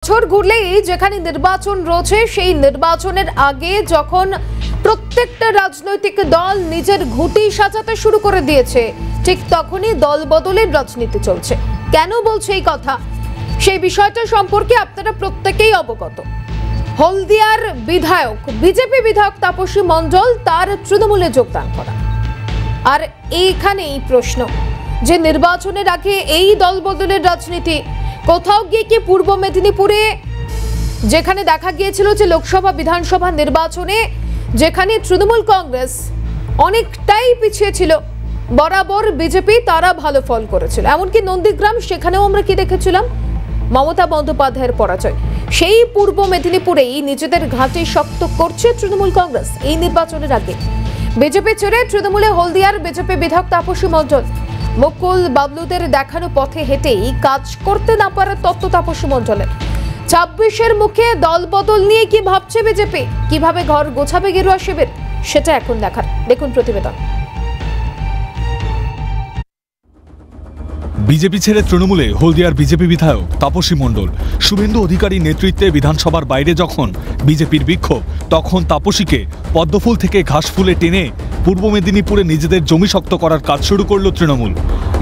বছর ঘুরলেই যেখানে নির্বাচন রয়েছে সেই নির্বাচনের আগে যখন প্রত্যেকটা রাজনৈতিক দল নিজের ঘুঁটি সাজাতে শুরু করে দিয়েছে, ঠিক তখনই দল বদলের রাজনীতি চলছে। কেন বলছে এই কথা, সেই বিষয়টা সম্পর্কে আপনারা প্রত্যেকেই অবগত। হলদিয়ার বিধায়ক, বিজেপি বিধায়ক তাপসী মণ্ডল তার তৃণমূলে যোগদান করা, আর এইখানেই প্রশ্ন যে নির্বাচনের আগে এই দল বদলের রাজনীতি কোথাও গিয়ে কি পূর্ব মেদিনীপুরে যেখানে দেখা গিয়েছিল যে লোকসভা বিধানসভা নির্বাচনে যেখানে তৃণমূল কংগ্রেস অনেকটাই পিছিয়ে ছিল, বরাবর বিজেপি তারা ভালো ফল করেছিল, এমনকি নন্দীগ্রাম সেখানেও আমরা কি দেখেছিলাম, মমতা বন্দ্যোপাধ্যায়ের পরাজয়। সেই পূর্ব মেদিনীপুরেই নিজেদের ঘাঁটি শক্ত করছে তৃণমূল কংগ্রেস। এই নির্বাচনের আগে বিজেপি ছেড়ে তৃণমূলে হলদিয়ার বিজেপি বিধায়ক তাপসী মণ্ডল মুকুল বাবলুদের দেখানো পথে হেঁটেই কাজ করতে না পারার তত্ত্ব তাপসী মণ্ডলের। 26-এর মুখে দল বদল নিয়ে কি ভাবছে বিজেপি, কিভাবে ঘর গোছাবে গেরুয়া শিবির, সেটা এখন দেখার। দেখুন প্রতিবেদন। বিজেপি ছেড়ে তৃণমূলে হলদিয়ার বিজেপি বিধায়ক তাপসী মণ্ডল। শুভেন্দু অধিকারীর নেতৃত্বে বিধানসভার বাইরে যখন বিজেপির বিক্ষোভ, তখন তাপসীকে পদ্মফুল থেকে ঘাসফুলে টেনে পূর্ব মেদিনীপুরে নিজেদের জমি শক্ত করার কাজ শুরু করল তৃণমূল।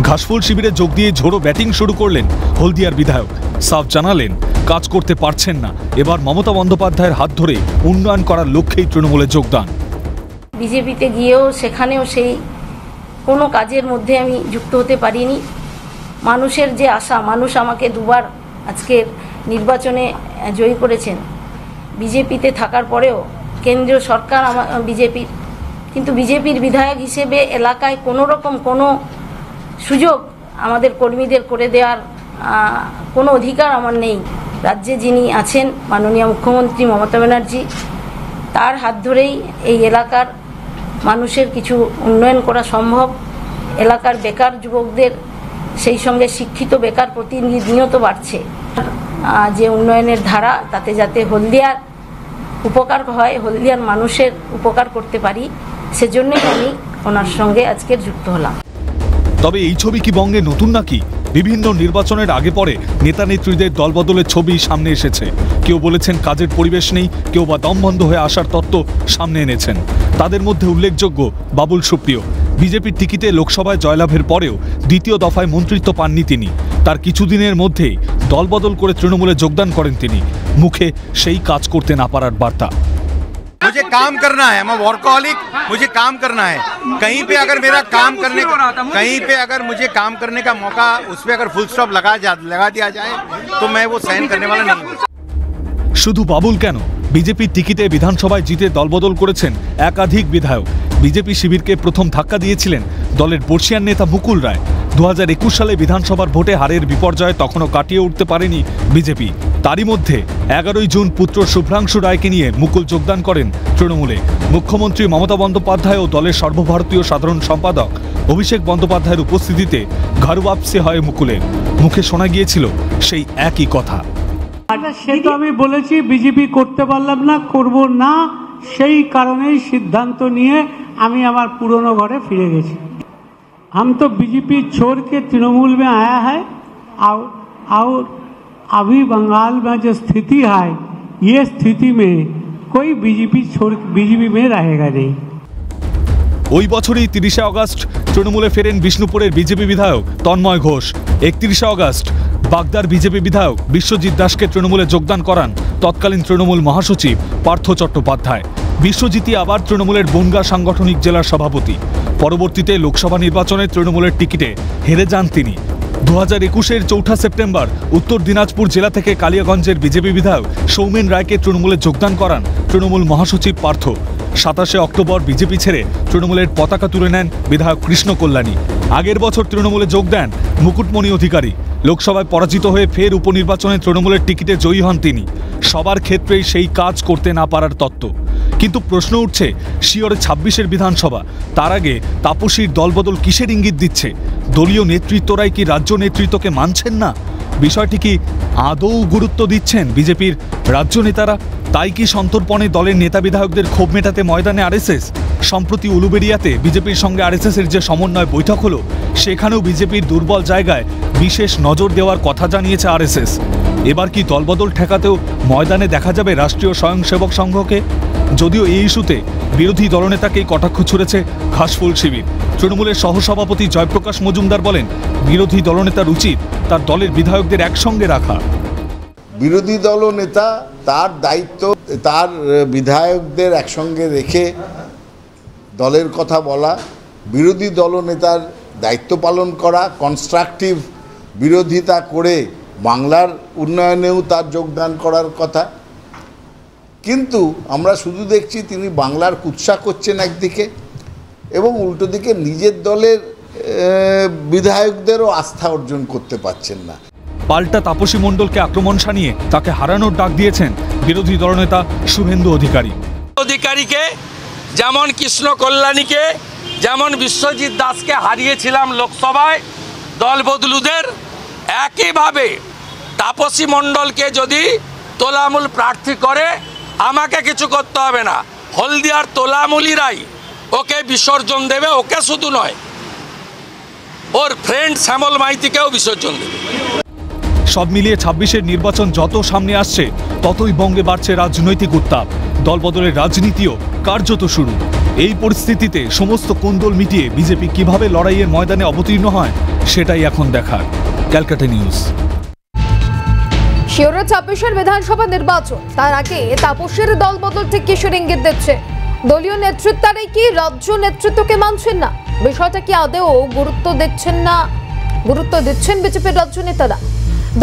ঘাসফুল শিবিরে যোগ দিয়ে ঝোড়ো ব্যাটিং শুরু করলেন হলদিয়ার বিধায়ক। সাফ জানালেন কাজ করতে পারছেন না, এবার মমতা বন্দ্যোপাধ্যায়ের হাত ধরে উন্নয়ন করার লক্ষ্যেই তৃণমূলে যোগদান। বিজেপিতে গিয়েও সেখানেও সেই কোনো কাজের মধ্যে আমি যুক্ত হতে পারিনি। মানুষের যে আশা, মানুষ আমাকে দুবার আজকের নির্বাচনে জয়ী করেছেন, বিজেপিতে থাকার পরেও কেন্দ্রীয় সরকার বিজেপির, কিন্তু বিজেপির বিধায়ক হিসেবে এলাকায় কোনো রকম কোনো সুযোগ আমাদের কর্মীদের করে দেওয়ার কোনো অধিকার আমার নেই। রাজ্যে যিনি আছেন মাননীয় মুখ্যমন্ত্রী মমতা ব্যানার্জি, তার হাত ধরেই এই এলাকার মানুষের কিছু উন্নয়ন করা সম্ভব। এলাকার বেকার যুবকদের, সেই সঙ্গে শিক্ষিত বেকার প্রতিনিয়ত বাড়ছে, যে উন্নয়নের ধারা, তাতে যাতে হলদিয়ার উপকার হয়, হলদিয়ার মানুষের উপকার করতে পারি, সেজন্যই আমি ওনার সঙ্গে আজকে যুক্ত হলাম। তবে এই ছবি কি বঙ্গে নতুন নাকি? বিভিন্ন নির্বাচনের আগে পরে নেতা নেত্রীদের দলবদলের ছবি সামনে এসেছে। কেউ বলেছেন কাজের পরিবেশ নেই, কেউ বা দমবন্ধ হয়ে আসার তত্ত্ব সামনে এনেছেন। তাদের মধ্যে উল্লেখযোগ্য বাবুল সুপ্রিয়। বিজেপির টিকিটে লোকসভায় জয়লাভের পরেও দ্বিতীয় দফায় মন্ত্রিত্ব পাননি তিনি। তার কিছুদিনের মধ্যেই দলবদল করে তৃণমূলে যোগদান করেন তিনি, মুখে সেই কাজ করতে না পারার বার্তা। मुझे काम करना है, मैं वर्कहॉलिक, मुझे काम करना है। कहीं पे अगर मेरा काम करने, कहीं पे अगर मुझे काम करने का मौका, उस पे अगर फुल स्टॉप लगा दिया जाए तो मैं वो सहन करने वाला नहीं हूँ। শুধু বাবুল কেন, বিজেপির টিকিটে বিধানসভায় জিতে দলবদল করেছেন একাধিক বিধায়ক। বিজেপি শিবিরকে প্রথম ধাক্কা দিয়েছিলেন দলের বর্ষিয়ান নেতা মুকুল রায়। 2021 সালে বিধানসভার ভোটে হারের বিপর্যয় তখনও কাটিয়ে উঠতে পারেনি বিজেপি। তারই মধ্যে 11 জুন পুত্র শুভ্রাংশু রায়কে নিয়ে মুকুল যোগদান করেন তৃণমূলে। মুখ্যমন্ত্রী মমতা বন্দ্যোপাধ্যায় ও দলের সর্বভারতীয় সাধারণ সম্পাদক অভিষেক বন্দ্যোপাধ্যায়ের উপস্থিতিতে ঘর ওয়াপসি হয় মুকুলের। মুখে শোনা গিয়েছিল সেই একই কথা। সে তো আমি বলেছি বিজেপি করতে পারলাম না, করব না, সেই কারণেই সিদ্ধান্ত নিয়ে আমি আমার পুরনো ঘরে ফিরে গেছি। हम तो बीजेपी छोड़ के तृणमूल में आया है, और अभी बंगाल में जो स्थिति है, ये स्थिति में कोई बीजेपी में रहेगा नहीं। ওই বছরই 30 আগস্ট তৃণমূলে ফেরেন বিষ্ণুপুরের বিজেপি বিধায়ক তন্ময় ঘোষ। 31 আগস্ট বাগদার বিজেপি বিধায়ক বিশ্বজিৎ দাসকে তৃণমূলে যোগদান করান তৎকালীন তৃণমূল মহাসচিব পার্থ চট্টোপাধ্যায়। বিশ্বজিৎই আবার তৃণমূলের বনগাঁ সাংগঠনিক জেলার সভাপতি। পরবর্তীতে লোকসভা নির্বাচনে তৃণমূলের টিকিটে হেরে যান তিনি। 2021-এর 4 সেপ্টেম্বর উত্তর দিনাজপুর জেলা থেকে কালিয়াগঞ্জের বিজেপি বিধায়ক সৌমেন রায়কে তৃণমূলে যোগদান করান তৃণমূল মহাসচিব পার্থ। 27 অক্টোবর বিজেপি ছেড়ে তৃণমূলের পতাকা তুলে নেন বিধায়ক কৃষ্ণ কল্যাণী। আগের বছর তৃণমূলে যোগ দেন মুকুটমণি অধিকারী। লোকসভায় পরাজিত হয়ে ফের উপনির্বাচনে তৃণমূলের টিকিটে জয়ী হন তিনি। সবার ক্ষেত্রেই সেই কাজ করতে না পারার তত্ত্ব। কিন্তু প্রশ্ন উঠছে, শিওরে 26-এর বিধানসভা, তার আগে তাপসীর দলবদল কিসের ইঙ্গিত দিচ্ছে? দলীয় নেতৃত্বরাই কি রাজ্য নেতৃত্বকে মানছেন না? বিষয়টি কি আদৌ গুরুত্ব দিচ্ছেন বিজেপির রাজ্য নেতারা? তাই কি সন্তর্পণে দলের নেতা বিধায়কদের ক্ষোভ মেটাতে ময়দানে আরএসএস? সম্প্রতি উলুবেড়িয়াতে বিজেপির সঙ্গে আরএসএসের যে সমন্বয় বৈঠক হলো, সেখানেও বিজেপির দুর্বল জায়গায় বিশেষ নজর দেওয়ার কথা জানিয়েছে আরএসএস। এবার কি দলবদল ঠেকাতেও ময়দানে দেখা যাবে রাষ্ট্রীয় স্বয়ংসেবক সংঘকে? যদিও এই ইস্যুতে বিরোধী দলনেতাকেই কটাক্ষ ছুড়েছে ঘাসফুল শিবির। তৃণমূলের সহসভাপতি জয়প্রকাশ মজুমদার বলেন, বিরোধী দলনেতার উচিত তার দলের বিধায়কদের একসঙ্গে রাখা। বিরোধী দলনেতা তার দায়িত্ব তার বিধায়কদের একসঙ্গে রেখে দলের কথা বলা, বিরোধী দলনেতার দায়িত্ব পালন করা, কনস্ট্রাকটিভ বিরোধিতা করে বাংলার উন্নয়নেও তার যোগদান করার কথা। কিন্তু আমরা শুধু দেখছি তিনি বাংলার কুৎসা করছেন একদিকে, এবং উল্টো দিকে নিজের দলের বিধায়কদেরও আস্থা অর্জন করতে পারছেন না। পাল্টা তাপসী মণ্ডলকে আক্রমণ শানিয়ে তাকে হারানোর ডাক দিয়েছেন বিরোধী দলনেতা শুভেন্দু অধিকারী। অধিকারীকে যেমন কৃষ্ণ কল্যাণীকে, যেমন বিশ্বজিৎ দাসকে হারিয়েছিলাম লোকসভায় দল বদলুদের, একইভাবে তাপসী মণ্ডলকে যদি তোলামূল প্রার্থী করে আমাকে কিছু করতে হবে না, হলদিয়ার তোলামূলিরাই ওকে বিসর্জন দেবে। ওকে শুধু নয়, ওর ফ্রেন্ড শ্যামল মাইতিকেও বিসর্জন দেবে। সব মিলিয়ে ২৬-এর নির্বাচন যত সামনে আসছে ততই বঙ্গে বাড়ছে রাজনৈতিক উত্তাপ। দলবদলের রাজনীতিও কার্যত শুরু। এই পরিস্থিতিতে সমস্ত কোন্দল মিটিয়ে বিজেপি কিভাবে লড়াইয়ের ময়দানে অবতীর্ণ হয় সেটাই এখন দেখার। ক্যালকাটা নিউজ। শিওরের ২৬-এর বিধানসভা নির্বাচন, তার আগে তাপসের দলবদল ঠিক কিসের ইঙ্গিত দিচ্ছে? দলীয় নেতৃত্বারাই কি রাজ্য নেতৃত্বকে মানছেন না? বিষয়টা কি আদেও গুরুত্ব দিচ্ছেন বিজেপির রাজ্য নেতারা?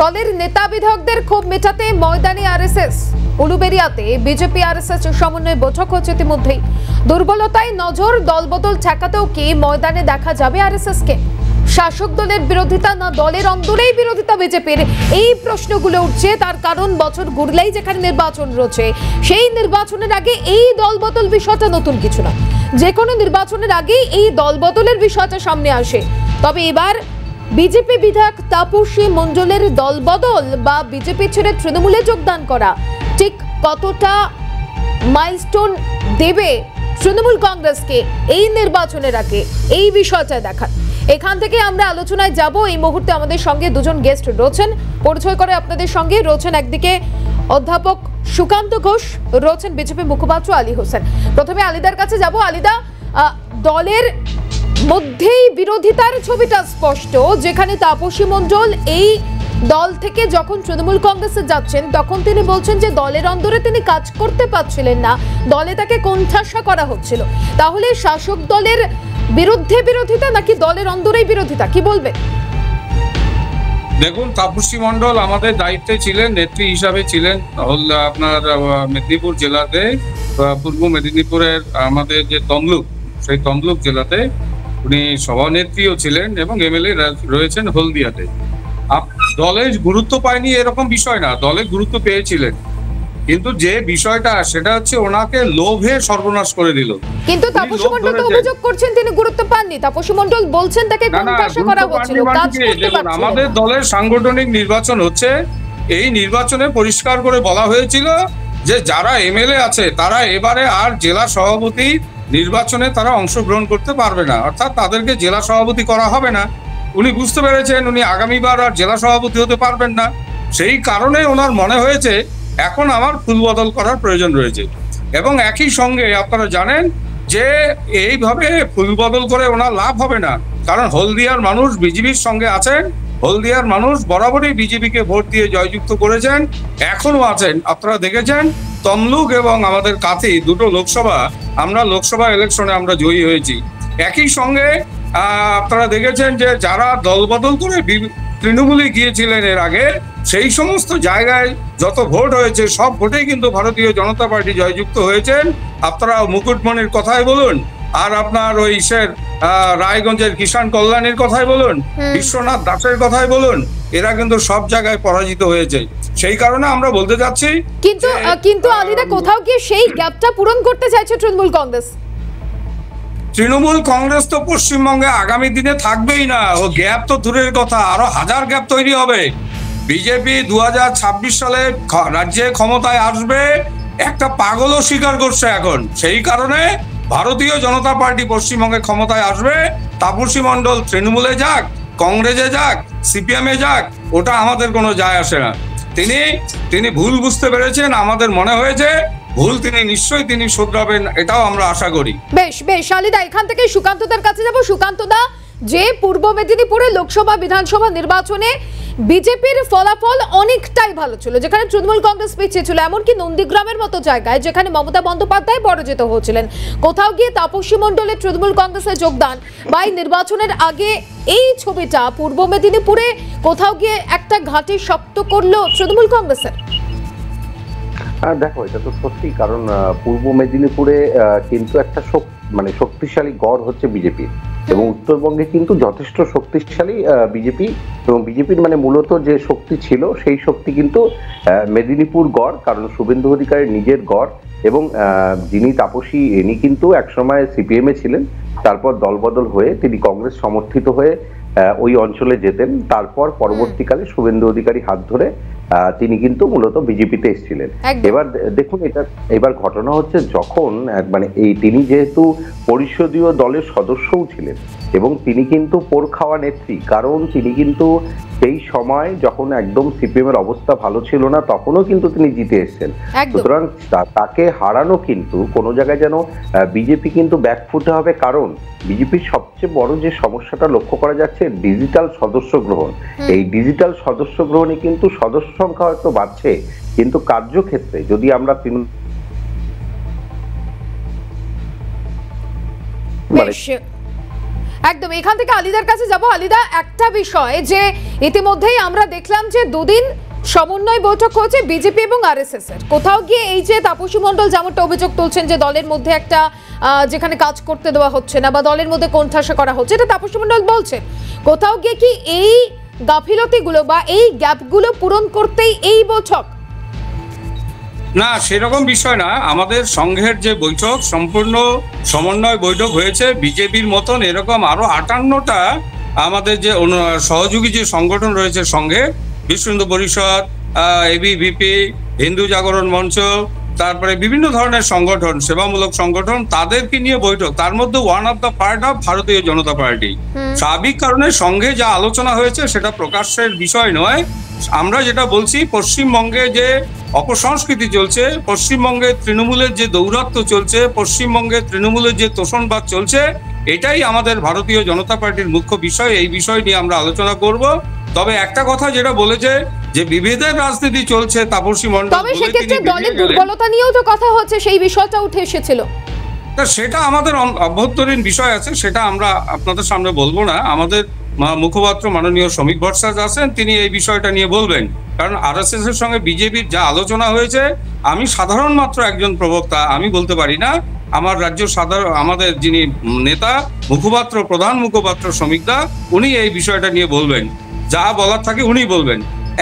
দলের নেতা বিধায়কদের ক্ষোভ মেটাতে ময়দানে আরএসএস। উলুবেড়িয়াতে বিজেপি আরএসএস সমন্বয় বৈঠক হচ্ছে ইতিমধ্যেই। দুর্বলতায় নজর, দলবদল ঠেকাতেও কি ময়দানে দেখা যাবে আরএসএস কে? শাসক দলের বিরোধিতা না দলের অন্দরেই বিরোধিতা বিজেপির? এই প্রশ্নগুলো উঠছে। তার কারণ বছর ঘুরলেই যেখানে নির্বাচন রয়েছে, সেই নির্বাচনের আগে এই দলবদল বিষয়টা নতুন কিছু না। যে কোনো নির্বাচনের আগে এই দলবদলের বিষয়টা সামনে আসে। তবে এবার বিজেপি বিধায়ক তাপসী মণ্ডলের দলবদল বা বিজেপি ছেড়ে তৃণমূলে যোগদান করা ঠিক কতটা মাইলস্টোন দেবে তৃণমূল কংগ্রেসকে এই নির্বাচনের আগে, এই বিষয়টা দেখার। এখান থেকে আমরা আলোচনায় যাব। এই মুহূর্তে আমাদের সঙ্গে দুজন গেস্ট রয়েছেন, পরিচয় করে আপনাদের সঙ্গে রয়েছেন। একদিকে অধ্যাপক সুকান্ত ঘোষ, রয়েছেন বিজেপি মুখপাত্র আলী হোসেন। প্রথমে আলিদার কাছে যাব। আলিদা, দলের মধ্যেই বিরোধিতার ছবিটা স্পষ্ট, যেখানে তাপসী মণ্ডল এই দল থেকে যখন তৃণমূল কংগ্রেসে যাচ্ছেন তখন তিনি বলছেন যে দলের অন্দরে তিনি কাজ করতে পারছিলেন না, দলে তাকে কোণঠাসা করা হচ্ছিল। তাহলে শাসক দলের বিরুদ্ধে বিরোধিতা নাকি দলের অন্দরেই বিরোধিতা, কি বলবেন? দেখুন, তাপসী মণ্ডল আমাদের দায়িত্বে ছিলেন, নেত্রী হিসাবে ছিলেন আপনার মেদিনীপুর জেলাতে, পূর্ব মেদিনীপুরের আমাদের যে তমলুক, সেই তমলুক জেলাতে উনি সভানেত্রীও ছিলেন এবং এমএলএ রয়েছেন হলদিয়াতে। দলে গুরুত্ব পায়নি এরকম বিষয় না, দলে গুরুত্ব পেয়েছিলেন, কিন্তু যে বিষয়টা সেটা হচ্ছে ওনাকে লোভে সর্বনাশ করে দিল। কিন্তু তাপসী মণ্ডল তো অভিযোগ করছেন তিনি গুরুত্ব পাননি। তাপসী মণ্ডল বলছেন তাকে কোণঠাসা করা হচ্ছিল, কাজ করতে পারছিলেন না। আমাদের দলের সাংগঠনিক নির্বাচন হচ্ছে, এই নির্বাচনে পরিষ্কার করে বলা হয়েছিল যে যারা এমএলএ আছে তারা এবারে আর জেলা সভাপতি নির্বাচনে তারা অংশগ্রহণ করতে পারবে না, অর্থাৎ তাদেরকে জেলা সভাপতি করা হবে না। উনি বুঝতে পেরেছেন উনি আগামীবার আর জেলা সভাপতি হতে পারবেন না, সেই কারণে ওনার মনে হয়েছে এখন আমার ফুলবদল করার প্রয়োজন রয়েছে। এবং একই সঙ্গে আপনারা জানেন যে এইভাবে ফুলবদল করে ওনার লাভ হবে না, কারণ হলদিয়ার মানুষ বিজেপির সঙ্গে আছেন, হলদিয়ার মানুষ বরাবরই বিজেপিকে ভোট দিয়ে জয়যুক্ত করেছেন, এখনো আছেন। আপনারা দেখেছেন তমলুক এবং আমাদের কাথি দুটো লোকসভা, আমরা লোকসভা ইলেকশনে আমরা জয়ী হয়েছি। একই সঙ্গে আপনারা দেখেছেন যে যারা দলবদল করে তৃণমূলে গিয়েছিলেন এর আগে, সেই সমস্ত জায়গায় যত ভোট হয়েছে সব ভোটেই কিন্তু ভারতীয় জনতা পার্টি জয়যুক্ত হয়েছেন। আপনারা মুকুটমণির কথাই বলুন, আর আপনার ওই রায়গঞ্জের কিষাণ কল্যাণীর কথাই বলুন, বিশ্বনাথ দাসের কথাই বলুন, এরা কিন্তু সব জায়গায় পরাজিত হয়েছে। সেই কারণে আমরা বলতে যাচ্ছি, কিন্তু আলিদা কোথাও গিয়ে সেই গ্যাপটা পূরণ করতে চাইছে তৃণমূল কংগ্রেস। তৃণমূল কংগ্রেস তো পশ্চিমবঙ্গে আগামী দিনে থাকবেই না, ও গ্যাপ তো দূরের কথা, আরো হাজার গ্যাপ তৈরি হবে। বিজেপি 2026 সালে রাজ্যে ক্ষমতায় আসবে, একটা পাগলও স্বীকার করছে এখন। সেই কারণে ভারতীয় জনতা পার্টি পশ্চিমবঙ্গে ক্ষমতায় আসবে। তাপসী মণ্ডল তৃণমূলে যাক, কংগ্রেসে যাক, সিপিএমে যাক, ওটা আমাদের কোনো যায় আসে না। তিনি ভুল বুঝতে পেরেছেন। আমাদের মনে হয়েছে ভুল তিনি নিশ্চয়ই তিনি শুধরাবেন, এটাও আমরা আশা করি। বেশ বেশ আলিদা, এখান থেকে সুকান্তদার কাছে যাব। সুকান্তদা, যে পূর্ব মেদিনীপুরে লোকসভা বিধানসভা নির্বাচনে বিজেপির ফলাফল অনেকটাই ভালো ছিল, যেখানে তৃণমূল কংগ্রেস পিছিয়ে ছিল, এমনকি নন্দীগ্রামের মতো জায়গায় যেখানে মমতা বন্দ্যোপাধ্যায় পরাজিত হয়েছিলেন, কোথাও গিয়ে তাপসী মণ্ডলের তৃণমূল কংগ্রেসে যোগদান বা এই নির্বাচনের আগে এই ছবিটা পূর্ব মেদিনীপুরে কোথাও গিয়ে একটা ঘাঁটি শক্ত করলো তৃণমূল কংগ্রেসের। দেখো, এটা তো সত্যি, কারণ পূর্ব মেদিনীপুরে কিন্তু একটা শক্তিশালী গড় হচ্ছে বিজেপির, এবং উত্তরবঙ্গে কিন্তু যথেষ্ট শক্তিশালী বিজেপি, এবং বিজেপির মূলত যে শক্তি ছিল সেই শক্তি কিন্তু মেদিনীপুর গড়, কারণ শুভেন্দু অধিকারীর নিজের গড়, এবং যিনি তাপসী ইনি কিন্তু একসময় সিপিএম এ ছিলেন, তারপর দলবদল হয়ে তিনি কংগ্রেস সমর্থিত হয়ে ওই অঞ্চলে যেতেন, তারপর পরবর্তীকালে শুভেন্দু অধিকারী হাত ধরে তিনি কিন্তু মূলত বিজেপিতে এসেছিলেন। এবার দেখুন, এবার ঘটনা হচ্ছে যখন তিনি যেহেতু পরিষদীয় দলের সদস্যও ছিলেন, এবং তিনি কিন্তু পোর খাওয়া নেত্রী, কারণ তিনি কিন্তু সেই সময় যখন একদম সিপিএম এর অবস্থা ভালো ছিল না তখনও কিন্তু তিনি জিতে এসেছেন। সুতরাং তাকে হারানো কিন্তু কোনো জায়গায় যেন বিজেপি কিন্তু ব্যাকফুটে হবে, কারণ বিজেপির সবচেয়ে বড় যে সমস্যাটা লক্ষ্য করা যাচ্ছে ডিজিটাল সদস্য গ্রহণ। এই ডিজিটাল সদস্য গ্রহণে কিন্তু সদস্য সংখ্যা হয়তো বাড়ছে, কিন্তু কার্যক্ষেত্রে যদি আমরা একদম এখান থেকে আলিদার কাছে যাব। আলিদা, একটা বিষয় যে ইতিমধ্যেই আমরা দেখলাম যে দুদিন সমন্বয় বৈঠক হয়েছে বিজেপি এবং আরএসএস এর, কোথাও গিয়ে এই যে তাপসী মণ্ডল যেমনটা অভিযোগ তুলছেন যে দলের মধ্যে একটা যেখানে কাজ করতে দেওয়া হচ্ছে না বা দলের মধ্যে কোণঠাসা করা হচ্ছে, এটা তাপসী মণ্ডল বলছেন, কোথাও গিয়ে কি এই গাফিলতিগুলো বা এই গ্যাপগুলো পূরণ করতেই এই বৈঠক? না, সেরকম বিষয় না। আমাদের সংঘের যে বৈঠক সম্পূর্ণ সমন্বয় বৈঠক হয়েছে। বিজেপির মতন এরকম আরো 58টা আমাদের যে সহযোগী যে সংগঠন রয়েছে সংঘে, বিশ্ব হিন্দু পরিষদ, এবিভিপি, হিন্দু জাগরণ মঞ্চ, তারপরে বিভিন্ন ধরনের সংগঠন, সেবামূলক সংগঠন, তাদেরকে নিয়ে বৈঠক। তার মধ্যে one of the part of ভারতীয় জনতা পার্টি। স্বাভাবিক কারণে সংঘে যা আলোচনা হয়েছে সেটা প্রকাশের বিষয় নয়। আমরা যেটা বলছি, পশ্চিমবঙ্গে যে অপসংস্কৃতি চলছে, পশ্চিমবঙ্গে তৃণমূলের যে দৌরাত্ম্য চলছে, পশ্চিমবঙ্গে তৃণমূলের যে তোষণবাদ চলছে, এটাই আমাদের ভারতীয় জনতা পার্টির মুখ্য বিষয়। এই বিষয় নিয়ে আমরা আলোচনা করব। তবে একটা কথা যেটা বলেছে যে বিভেদের রাজনীতি চলছে তাপসী মণ্ডল, তবে সেক্ষেত্রে দলের দুর্বলতা নিয়েও তো কথা হচ্ছে, সেই বিষয়টা উঠে এসেছিল। সেটা আমাদের অভ্যন্তরীণ বিষয় আছে, সেটা আমরা আপনাদের সামনে বলবো না। আমাদের মুখপাত্র মাননীয় শ্রমিক ভট্টাচার্য আছেন, তিনি এই বিষয়টা নিয়ে বলবেন। কারণ আরএসএস এর সঙ্গে বিজেপির যা আলোচনা হয়েছে, আমি সাধারণ মাত্র একজন প্রবক্তা, আমি বলতে পারি না। আমার রাজ্য আমাদের যিনি নেতা মুখপাত্র, প্রধান মুখপাত্র শ্রমিকদা, উনি এই বিষয়টা নিয়ে বলবেন, যা বলার থাকে উনি বলবেন।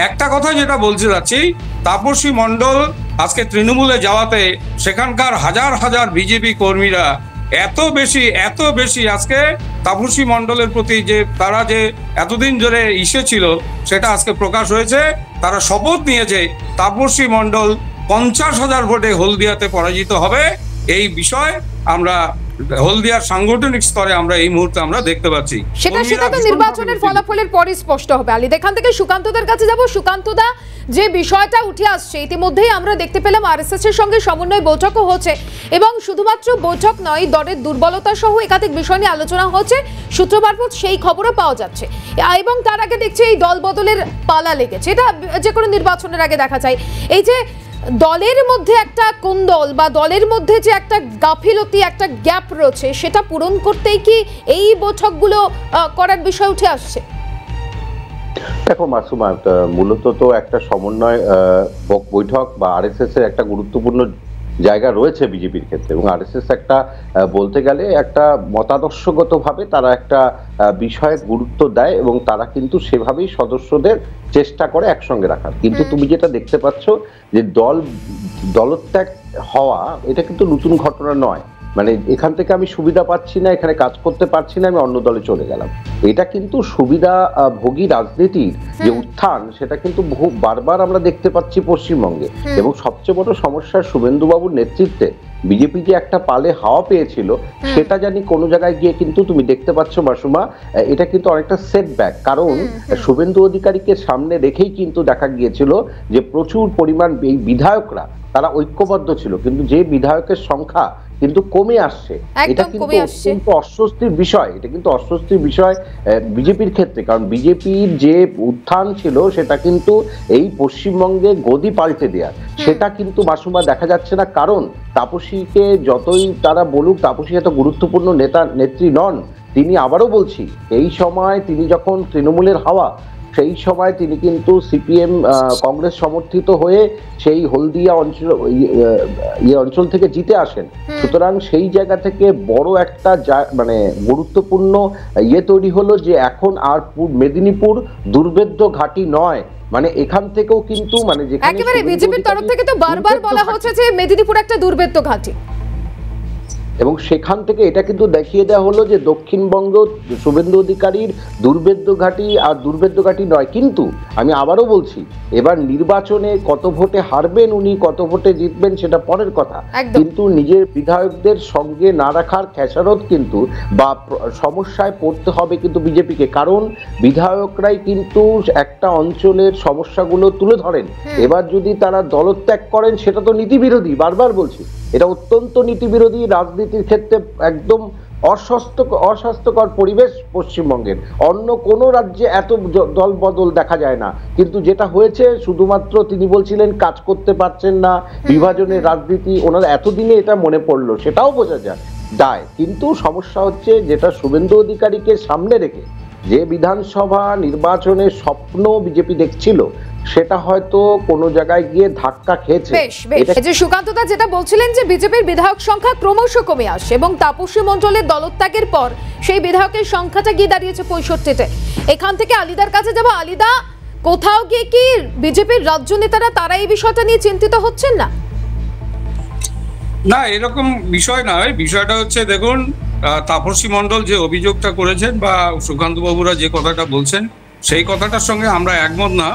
একটা কথা যেটা বলতে যাচ্ছি, তাপসী মণ্ডল আজকে তৃণমূলে যাওয়াতে সেখানকার হাজার হাজার বিজেপি কর্মীরা এত বেশি আজকে তাপসী মণ্ডলের প্রতি যে তারা যে এতদিন ধরে ছিল, সেটা আজকে প্রকাশ হয়েছে। তারা শপথ নিয়েছে তাপসী মণ্ডল 50,000 ভোটে হলদিয়াতে পরাজিত হবে। এই বিষয় আমরা হলদিয়ার সাংগঠনিক স্তরে আমরা এই মুহূর্তে আমরা দেখতে পাচ্ছি। সেটা তো নির্বাচনের ফলাফলের পরই স্পষ্ট হবে। আলী, এখান থেকে সুকান্তদার কাছে যাব। সুকান্তদা, যে বিষয়টা উঠে আসছে, ইতিমধ্যেই আমরা দেখতে পেলাম আরএসএস এর সঙ্গে সমন্বয় বৈঠকও হচ্ছে, এবং শুধুমাত্র বৈঠক নয়, দলের দুর্বলতা সহ একাধিক বিষয় নিয়ে আলোচনা হচ্ছে, সূত্র মারফত সেই খবরও পাওয়া যাচ্ছে। এবং তার আগে দেখছি এই দল বদলের পালা লেগেছে, এটা যে কোনো নির্বাচনের আগে দেখা যায়। এই যে দলের মধ্যে একটা কোন্দল বা দলের মধ্যে যে একটা গাফিলতি, একটা গ্যাপ রয়েছে, সেটা পূরণ করতেই কি এই বৈঠকগুলো করার বিষয় উঠে আসছে? দেখো মাসুমা, মূলত তো একটা সমন্বয় বৈঠক বা আরএসএস এর একটা গুরুত্বপূর্ণ জায়গা রয়েছে বিজেপির ক্ষেত্রে, এবং আরএসএস একটা বলতে গেলে একটা মতাদর্শগতভাবে তারা একটা বিষয়ে গুরুত্ব দেয়, এবং তারা কিন্তু সেভাবেই সদস্যদের চেষ্টা করে একসঙ্গে রাখার। কিন্তু তুমি যেটা দেখতে পাচ্ছ যে দলত্যাগ হওয়া, এটা কিন্তু নতুন ঘটনা নয়। মানে এখান থেকে আমি সুবিধা পাচ্ছি না, এখানে কাজ করতে পারছি না, আমি অন্য দলে চলে গেলাম। এটা কিন্তু সুবিধা ভোগী রাজনীতির যে উত্থান, সেটা কিন্তু বহু বারবার আমরা দেখতে পাচ্ছি পশ্চিমবঙ্গে। এবং সবচেয়ে বড় সমস্যা, শুভেন্দুবাবুর নেতৃত্বে বিজেপি যে একটা পালে হাওয়া পেয়েছিল, সেটা জানি কোনো জায়গায় গিয়ে কিন্তু তুমি দেখতে পাচ্ছ মাসুমা, এটা কিন্তু অনেকটা সেটব্যাক। কারণ শুভেন্দু অধিকারীকে সামনে রেখেই কিন্তু দেখা গিয়েছিল যে প্রচুর পরিমাণ বিধায়করা তারা ঐক্যবদ্ধ ছিল, কিন্তু যে বিধায়কের সংখ্যা কিন্তু কমে আসছে, এটা কিন্তু অত্যন্ত অস্বস্তির বিষয়। এটা কিন্তু অস্বস্তির বিষয় বিজেপির ক্ষেত্রে, কারণ বিজেপির যে উত্থান ছিল সেটা কিন্তু এই পশ্চিমবঙ্গে গদি পাল্টে দেয়া, সেটা কিন্তু মাসুমা দেখা যাচ্ছে না। কারণ তাপসীকে যতই তারা বলুক, তাপসী এত গুরুত্বপূর্ণ নেত্রী নন। তিনি, আবারও বলছি, এই সময় তিনি যখন তৃণমূলের হাওয়া, সেই সময় তিনি কিন্তু সিপিএম কংগ্রেস সমর্থিত হয়ে সেই হলদিয়া অঞ্চল থেকে জিতে আসেন। সুতরাং সেই জায়গা থেকে বড় একটা মানে গুরুত্বপূর্ণ তৈরি হলো যে এখন আর মেদিনীপুর দুর্ভেদ্য ঘাঁটি নয়। মানে এখান থেকেও কিন্তু মানে একেবারে বিজেপির তরফ থেকে তো বারবার বলা হচ্ছে যে মেদিনীপুর একটা দুর্ভেদ্য ঘাঁটি, এবং সেখান থেকে এটা কিন্তু দেখিয়ে দেওয়া হলো যে দক্ষিণবঙ্গ শুভেন্দু অধিকারীর দুর্ভেদ্য ঘাঁটি আর দুর্ভেদ্য ঘাঁটি নয়। কিন্তু আমি আবারও বলছি, এবার নির্বাচনে কত ভোটে হারবেন উনি, কত ভোটে জিতবেন সেটা পরের কথা, কিন্তু নিজের বিধায়কদের সঙ্গে না রাখার খেসারত কিন্তু বা সমস্যায় পড়তে হবে কিন্তু বিজেপিকে। কারণ বিধায়করাই কিন্তু একটা অঞ্চলের সমস্যাগুলো তুলে ধরেন। এবার যদি তারা দলত্যাগ করেন, সেটা তো নীতিবিরোধী, বারবার বলছি, এটা অত্যন্ত নীতিবিরোধী, রাজনীতির ক্ষেত্রে একদম অস্বাস্থ্যকর পরিবেশ পশ্চিমবঙ্গের। অন্য কোনো রাজ্যে এত দল বদল দেখা যায় না, কিন্তু যেটা হয়েছে শুধুমাত্র তিনি বলছিলেন কাজ করতে পারছেন না, বিভাজনের রাজনীতি, ওনার এতদিনে এটা মনে পড়লো, সেটাও বোঝা যায়। কিন্তু সমস্যা হচ্ছে যেটা শুভেন্দু অধিকারীকে সামনে রেখে যে বিধানসভা নির্বাচনের স্বপ্ন বিজেপি দেখছিল, সেটা হয়তো কোনো জায়গায় গিয়ে ধাক্কা খেয়েছে। যে সুকান্তদা যেটা বলছিলেন যে বিজেপির বিধায়ক সংখ্যা ক্রমশ কমে আসছে এবং তাপসী মণ্ডলের দলত্যাগের পর সেই বিধায়কের সংখ্যাটা গিয়ে দাঁড়িয়েছে 65-তে। এখান থেকে আলিদার কাছে যাব। আলিদা, কোথাও গিয়ে কি বিজেপির রাজ্য নেতারা তারা এই বিষয়টা নিয়ে চিন্তিত হচ্ছেন না? না, এরকম বিষয় নয়। বিষয়টা হচ্ছে, দেখুন, তাপসী মণ্ডল যে অভিযোগটা করেছেন বা সুকান্ত বাবুরা যে কথাটা বলছেন, সেই কথাটার সঙ্গে আমরা একমত না।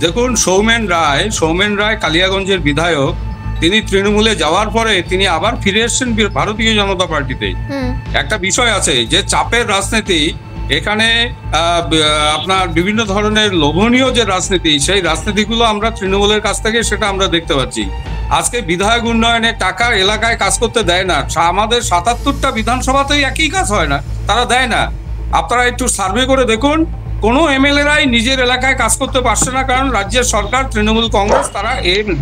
দেখুন, সৌমেন রায় কালিয়াগঞ্জের বিধায়ক, তিনি তৃণমূলে যাওয়ার পরে তিনি আবার ফিরে এসেছেন ভারতীয় জনতা পার্টিতে। একটা বিষয় আছে যে চাপের রাজনীতি, এখানে আপনার বিভিন্ন ধরনের লোভনীয় যে রাজনীতি, সেই রাজনীতিগুলো আমরা তৃণমূলের কাছ থেকে সেটা আমরা দেখতে পাচ্ছি। আজকে বিধায়ক উন্নয়নের টাকা এলাকায় কাজ করতে দেয় না। আমাদের 77টা বিধানসভাতেই একই কাজ হয় না, তারা দেয় না। আপনারা একটু সার্ভে করে দেখুন, কোনো এমএলএরাই নিজের এলাকায় কাজ করতে পারছে না, কারণ রাজ্যের সরকার, তৃণমূল কংগ্রেস, তারা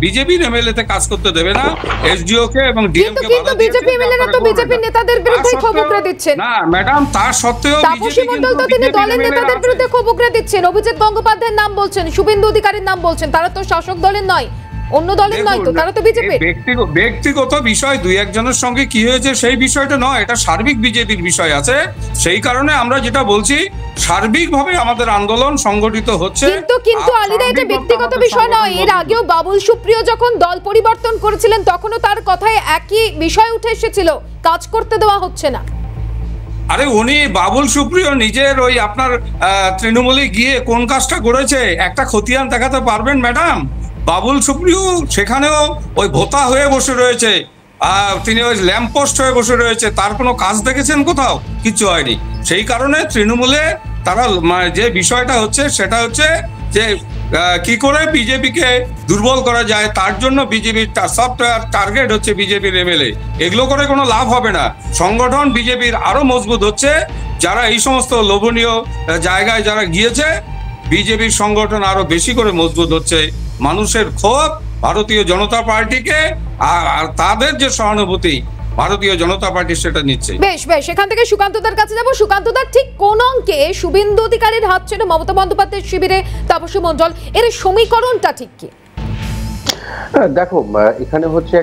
বিজেপির এমএলএতে কাজ করতে দেবে না। এসডিও কে এবং ডিএম কে বাধা দিচ্ছে। বিজেপি এমএলএরা তো বিজেপি নেতাদের বিরুদ্ধে ক্ষোভ উগরে দিচ্ছেন। না ম্যাডাম, তার সত্ত্বেও তাপসী মণ্ডল তো তিনি দলের নেতাদের বিরুদ্ধে ক্ষোভ উগরে দিচ্ছেন। অভিজিৎ গঙ্গোপাধ্যায়ের নাম বলছেন, শুভেন্দু অধিকারীর নাম বলছেন। তারা তো শাসক দলের নয়, অন্য দলের নয়, তো তারা তো বিজেপি। ব্যক্তিগত বিষয় দুই একজনের সঙ্গে কি হয়েছে সেই বিষয়টা নয়, এটা সার্বিক বিজেপির বিষয় আছে। সেই কারণে আমরা যেটা বলছি, সার্বিকভাবে আমাদের আন্দোলন সংগঠিত হচ্ছে। কিন্তু আলিদা, এটা ব্যক্তিগত বিষয় নয়। এর আগেও বাবুল সুপ্রিয় যখন দল পরিবর্তন করেছিলেন, তখনও তার কথায় একই বিষয় উঠে এসেছিল, কাজ করতে দেওয়া হচ্ছে না। আরে উনি, বাবুল সুপ্রিয়, নিজের ওই আপনার তৃণমূলে গিয়ে কোন কাজটা করেছে একটা খতিয়ান দেখাতে পারবেন ম্যাডাম? বাবুল সুপ্রিয় সেখানেও ওই ভোতা হয়ে বসে রয়েছে, তিনি ওই ল্যাম্পপোস্ট হয়ে বসে রয়েছে। তার কোনো কাজ দেখেছেন কোথাও? কিচ্ছু হয়নি। সেই কারণে তৃণমূলে তারা যে বিষয়টা হচ্ছে সেটা হচ্ছে যে কি করে বিজেপিকে দুর্বল করা যায়, তার জন্য বিজেপির সফটওয়্যার টার্গেট হচ্ছে বিজেপির এমএলএ। এগুলো করে কোনো লাভ হবে না। সংগঠন বিজেপির আরো মজবুত হচ্ছে, যারা এই সমস্ত লোভনীয় জায়গায় যারা গিয়েছে, বিজেপির সংগঠন আরো বেশি করে মজবুত হচ্ছে। মানুষের ক্ষোভ ভারতীয় জনতা পার্টিকে, আর তাদের যে সহানুভূতি ভারতীয় জনতা পার্টি সেটা নিচ্ছে। বেশ, এখান থেকে সুকান্তদার কাছে যাব। সুকান্তদা, ঠিক কোন অঙ্কে শুভেন্দু অধিকারীর হাত ছেড়ে মমতা বন্দ্যোপাধ্যায়ের শিবিরে তাপসী মণ্ডল, এর সমীকরণটা ঠিক কি? দেখো, এখানে হচ্ছে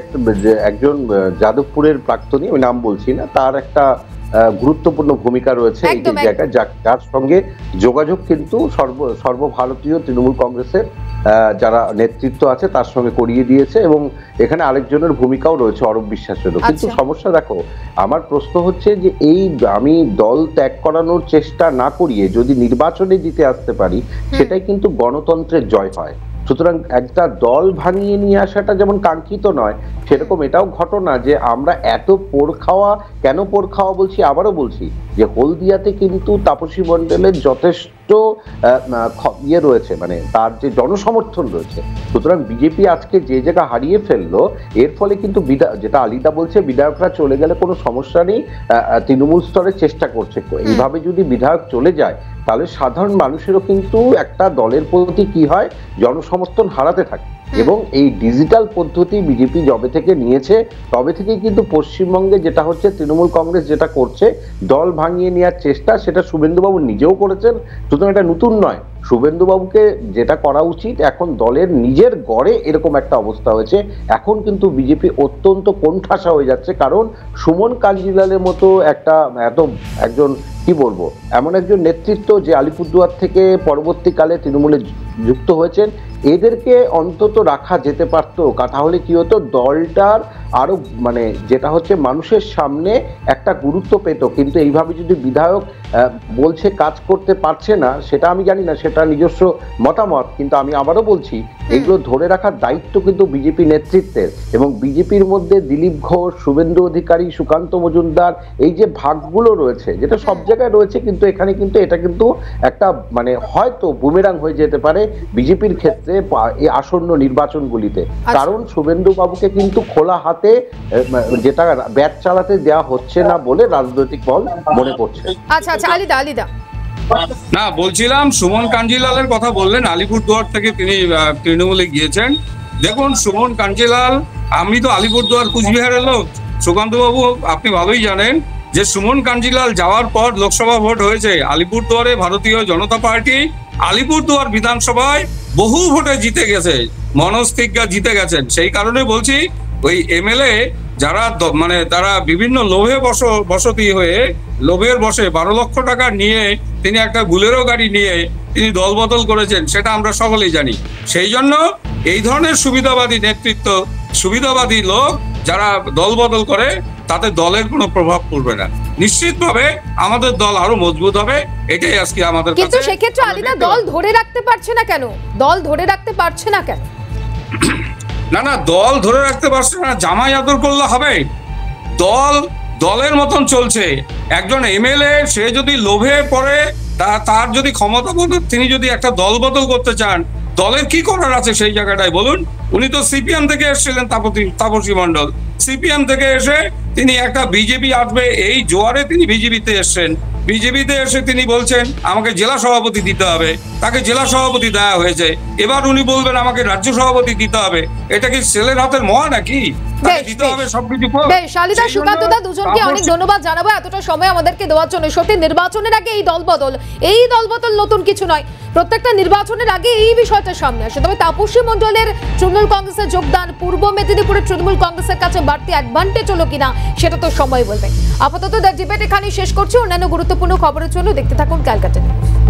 একজন যাদবপুরের প্রাক্তনী, আমি নাম বলছি না, তার একটা গুরুত্বপূর্ণ ভূমিকা রয়েছে এই জায়গায়, যার সঙ্গে যোগাযোগ কিন্তু সর্বভারতীয় তৃণমূল কংগ্রেসের যারা নেতৃত্ব আছে তার সঙ্গে করিয়ে দিয়েছে, এবং এখানে আরেকজনের ভূমিকাও রয়েছে, অরূপ বিশ্বাসেরও। কিন্তু সমস্যা দেখো, আমার প্রশ্ন হচ্ছে যে এই আমি দল ত্যাগ করানোর চেষ্টা না করিয়ে যদি নির্বাচনে জিতে আসতে পারি, সেটাই কিন্তু গণতন্ত্রের জয় হয়। সুতরাং একটা দল ভাঙিয়ে নিয়ে আসাটা যেমন কাঙ্ক্ষিত নয়, সেরকম এটাও ঘটনা যে আমরা এত পোড় খাওয়া, কেন পোড় খাওয়া বলছি, আবারও বলছি যে হলদিয়াতে কিন্তু তাপসী মণ্ডলের যথেষ্ট ইয়ে রয়েছে, মানে তার যে জনসমর্থন রয়েছে। সুতরাং বিজেপি আজকে যে জায়গা হারিয়ে ফেললো, এর ফলে কিন্তু যেটা আলিদা বলছে বিধায়করা চলে গেলে কোনো সমস্যা নেই, তৃণমূল স্তরে চেষ্টা করছে। এইভাবে যদি বিধায়ক চলে যায় তাহলে সাধারণ মানুষেরও কিন্তু একটা দলের প্রতি কি হয়, জনসমর্থন হারাতে থাকে। এবং এই ডিজিটাল পদ্ধতি বিজেপি যবে থেকে নিয়েছে তবে থেকেই কিন্তু পশ্চিমবঙ্গে যেটা হচ্ছে, তৃণমূল কংগ্রেস যেটা করছে দল ভাঙিয়ে নেওয়ার চেষ্টা, সেটা শুভেন্দুবাবু নিজেও করেছেন। সুতরাং এটা নতুন নয়। শুভেন্দুবাবুকে যেটা করা উচিত, এখন দলের নিজের গড়ে এরকম একটা অবস্থা হয়েছে, এখন কিন্তু বিজেপি অত্যন্ত কোণঠাসা হয়ে যাচ্ছে। কারণ সুমন কাঞ্জিলালের মতো একজন কি বলবো, এমন একজন নেতৃত্ব যে আলিপুরদুয়ার থেকে পরবর্তীকালে তৃণমূলে যুক্ত হয়েছেন, এদেরকে অন্তত রাখা যেতে পারতো। তাহলে কি হতো, দলটার আরো মানে যেটা হচ্ছে মানুষের সামনে একটা গুরুত্ব পেত। কিন্তু এইভাবে যদি বিধায়ক বলছে কাজ করতে পারছে না, সেটা আমি জানি না, সেটা নিজস্ব মতামত, কিন্তু আমি আবারও বলছি এগুলো ধরে রাখার দায়িত্ব কিন্তু বিজেপি নেতৃত্বের। এবং বিজেপির মধ্যে দিলীপ ঘোষ, শুভেন্দু অধিকারী, সুকান্ত মজুমদার, এই যে ভাগগুলো রয়েছে, যেটা সব জায়গায় রয়েছে, কিন্তু এখানে কিন্তু এটা কিন্তু একটা মানে হয়তো বুমেরাং হয়ে যেতে পারে বিজেপির ক্ষেত্রে এই আসন্ন নির্বাচনগুলিতে। কারণ শুভেন্দু বাবুকে কিন্তু খোলা হাতে যেটা ব্যাট চালাতে দেওয়া হচ্ছে না বলে রাজনৈতিক দল মনে করছে। আচ্ছা আলিদা না, বলছিলাম সুমন কাঞ্জিলালের কথা বললেন, আলিপুরদুয়ার থেকে তিনি তৃণমূলে গিয়েছেন। দেখুন সুমন কাঞ্জিলাল, আমি তো আলিপুরদুয়ার কুচবিহারের লোক, সুকান্ত বাবু আপনি ভালোই জানেন যে সুমন কাঞ্জিলাল যাওয়ার পর লোকসভা ভোট হয়েছে আলিপুরদুয়ারে। ভারতীয় জনতা পার্টি আলিপুরদুয়ার বিধানসভায় বহু ভোটে জিতে গেছে, মনোজ তিগ্গা জিতে গেছেন। সেই কারণে বলছি, ওই এমএলএ যারা মানে তারা বিভিন্ন লোভে বসতি হয়ে লোভের বসে 12 লক্ষ টাকা নিয়ে তিনি একটা বুলেরো গাড়ি নিয়ে তিনি দলবদল করেছেন, সেটা আমরা সকলেই জানি। সেই জন্য এই ধরনের সুবিধাবাদী নেতৃত্ব, সুবিধাবাদী লোক যারা দলবদল করে, তাতে দলের কোনো প্রভাব পড়বে না। নিশ্চিতভাবে আমাদের দল আরো মজবুত হবে, এটাই আজকে আমাদের। কিন্তু সেক্ষেত্রে আলিদা দল ধরে রাখতে পারছে না কেন? না, দল ধরে রাখতে পারছে না, জামাই আদর করলে হবে? দলের মতন চলছে। একজন এমএলএ সে যদি লোভে পড়ে, তার যদি ক্ষমতা বদল, তিনি যদি একটা দল বদল করতে চান, দলের কি করার আছে সেই জায়গাটায় বলুন? উনি তো সিপিএম থেকে এসেছিলেন, তাপসী মণ্ডল সিপিএম থেকে এসে তিনি একটা বিজেপি আসবে এই জোয়ারে তিনি বিজেপিতে এসেছেন। বিজেপিতে এসে তিনি বলছেন আমাকে জেলা সভাপতি দিতে হবে, তাকে জেলা সভাপতি দেওয়া হয়েছে। এবার উনি বলবেন আমাকে রাজ্য সভাপতি দিতে হবে। এটা কি ছেলের হাতের মোয়া নাকি? দুজনকে অনেক ধন্যবাদ জানাবো এতটা সময় আমাদেরকে দেওয়ার জন্য। সত্যি নির্বাচনের আগে এই দলবদল নতুন কিছু নয়, প্রত্যেকটা নির্বাচনের আগে এই বিষয়টা সামনে আসে। তবে তাপসী মণ্ডলের তৃণমূল কংগ্রেসের যোগদান পূর্ব মেদিনীপুরের তৃণমূল কংগ্রেসের কাছে বাড়তি অ্যাডভান্টেজ হলো কিনা সেটা তো সময় বলবে। আপাতত ডিবেট এখানেই শেষ করছি। অন্যান্য গুরুত্বপূর্ণ খবরের জন্য দেখতে থাকুন ক্যালকাটা নিউজ।